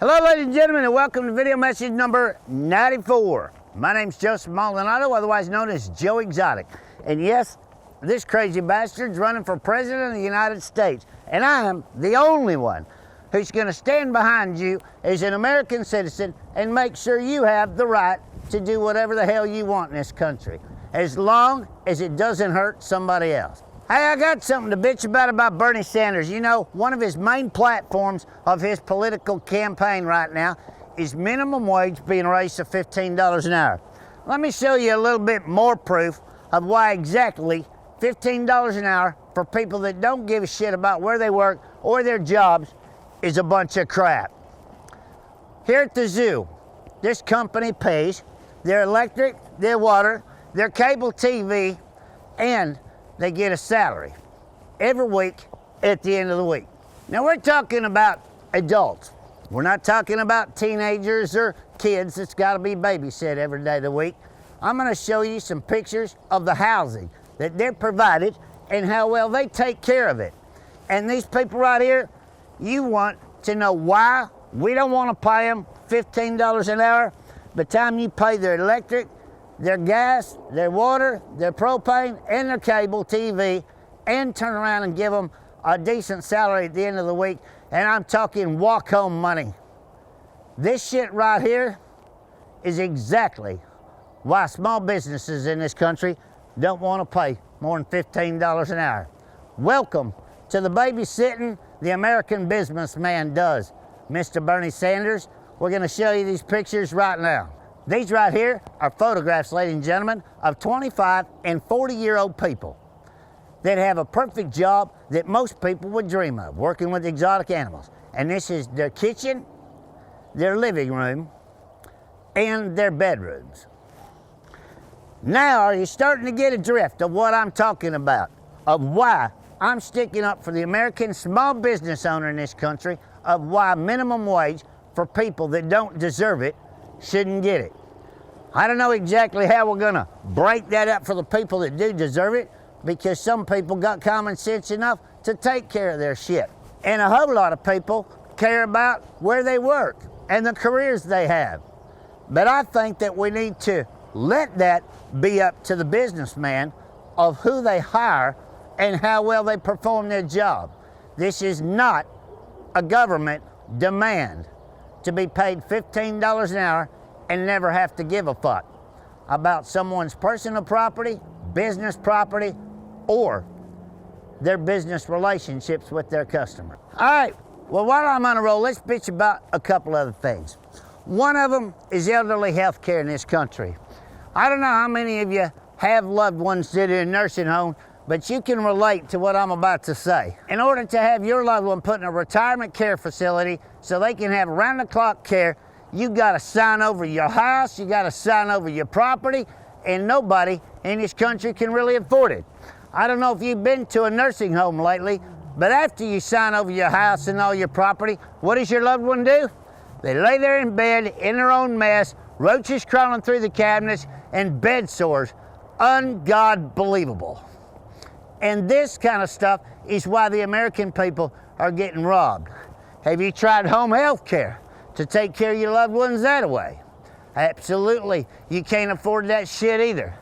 Hello ladies and gentlemen, and welcome to video message number 94. My name's Joseph Maldonado, otherwise known as Joe Exotic. And yes, this crazy bastard's running for president of the United States. And I am the only one who's gonna stand behind you as an American citizen and make sure you have the right to do whatever the hell you want in this country, as long as it doesn't hurt somebody else. Hey, I got something to bitch about Bernie Sanders. You know, one of his main platforms of his political campaign right now is minimum wage being raised to $15 an hour. Let me show you a little bit more proof of why exactly $15 an hour for people that don't give a shit about where they work or their jobs is a bunch of crap. Here at the zoo, this company pays their electric, their water, their cable TV, and they get a salary every week at the end of the week. Now we're talking about adults. We're not talking about teenagers or kids that's got to be babysit every day of the week. I'm going to show you some pictures of the housing that they're provided and how well they take care of it. And these people right here, you want to know why we don't want to pay them $15 an hour. By the time you pay their electric, their gas, their water, their propane, and their cable TV, and turn around and give them a decent salary at the end of the week, and I'm talking walk-home money. This shit right here is exactly why small businesses in this country don't want to pay more than $15 an hour. Welcome to the babysitting the American businessman does, Mr. Bernie Sanders. We're going to show you these pictures right now. These right here are photographs, ladies and gentlemen, of 25 and 40-year-old people that have a perfect job that most people would dream of, working with exotic animals. And this is their kitchen, their living room, and their bedrooms. Now, are you starting to get a drift of what I'm talking about, of why I'm sticking up for the American small business owner in this country, of why minimum wage for people that don't deserve it shouldn't get it? I don't know exactly how we're gonna break that up for the people that do deserve it, because some people got common sense enough to take care of their shit. And a whole lot of people care about where they work and the careers they have. But I think that we need to let that be up to the businessman of who they hire and how well they perform their job. This is not a government demand to be paid $15 an hour and never have to give a fuck about someone's personal property, business property, or their business relationships with their customer. All right, well, while I'm on a roll, let's bitch about a couple other things. One of them is elderly health care in this country. I don't know how many of you have loved ones that are in nursing homes, but you can relate to what I'm about to say. In order to have your loved one put in a retirement care facility so they can have round-the-clock care, you gotta sign over your house, you gotta sign over your property, and nobody in this country can really afford it. I don't know if you've been to a nursing home lately, but after you sign over your house and all your property, what does your loved one do? They lay there in bed in their own mess, roaches crawling through the cabinets, and bed sores. Ungodbelievable. And this kind of stuff is why the American people are getting robbed. Have you tried home health care to take care of your loved ones that way? Absolutely, you can't afford that shit either.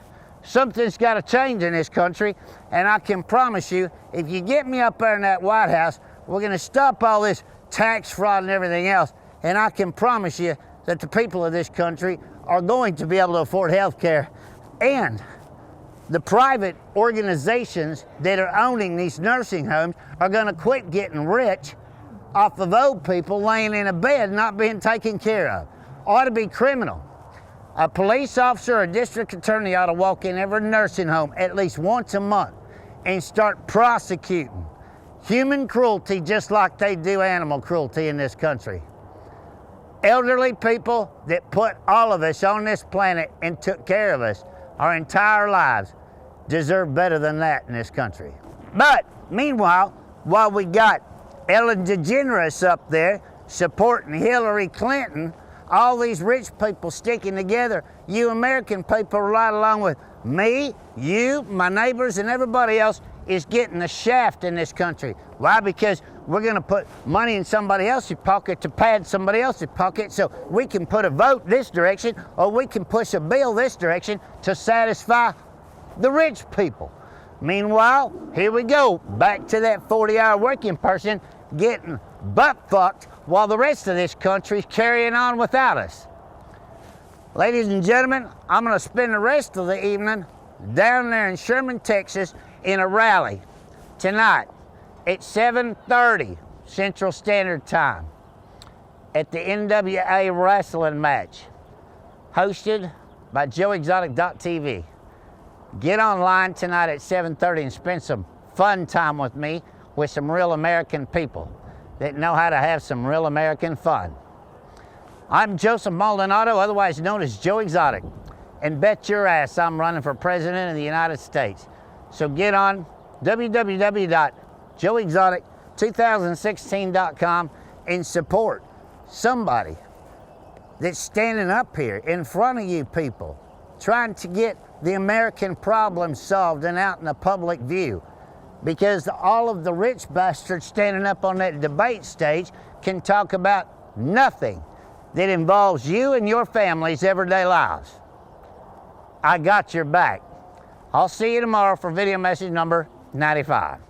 Something's got to change in this country, and I can promise you, if you get me up there in that White House, we're going to stop all this tax fraud and everything else, and I can promise you that the people of this country are going to be able to afford health care, and the private organizations that are owning these nursing homes are going to quit getting rich off of old people laying in a bed not being taken care of. Ought to be criminal. A police officer or a district attorney ought to walk in every nursing home at least once a month and start prosecuting human cruelty just like they do animal cruelty in this country. Elderly people that put all of us on this planet and took care of us our entire lives deserve better than that in this country. But meanwhile, while we got Ellen DeGeneres up there supporting Hillary Clinton, all these rich people sticking together, you American people right along with me, you, my neighbors, and everybody else is getting the shaft in this country. Why? Because we're going to put money in somebody else's pocket to pad somebody else's pocket, so we can put a vote this direction, or we can push a bill this direction to satisfy the rich people. Meanwhile, here we go, back to that 40-hour working person getting butt-fucked while the rest of this country's carrying on without us. Ladies and gentlemen, I'm going to spend the rest of the evening down there in Sherman, Texas, in a rally tonight at 7:30 Central Standard Time at the NWA wrestling match hosted by JoeExotic.tv. Get online tonight at 7:30 and spend some fun time with me with some real American people that know how to have some real American fun. I'm Joseph Maldonado, otherwise known as Joe Exotic, and bet your ass I'm running for president of the United States. So get on www.joeexotic2016.com and support somebody that's standing up here in front of you people, trying to get the American problem solved and out in the public view. Because all of the rich bastards standing up on that debate stage can talk about nothing that involves you and your family's everyday lives. I got your back. I'll see you tomorrow for video message number 95.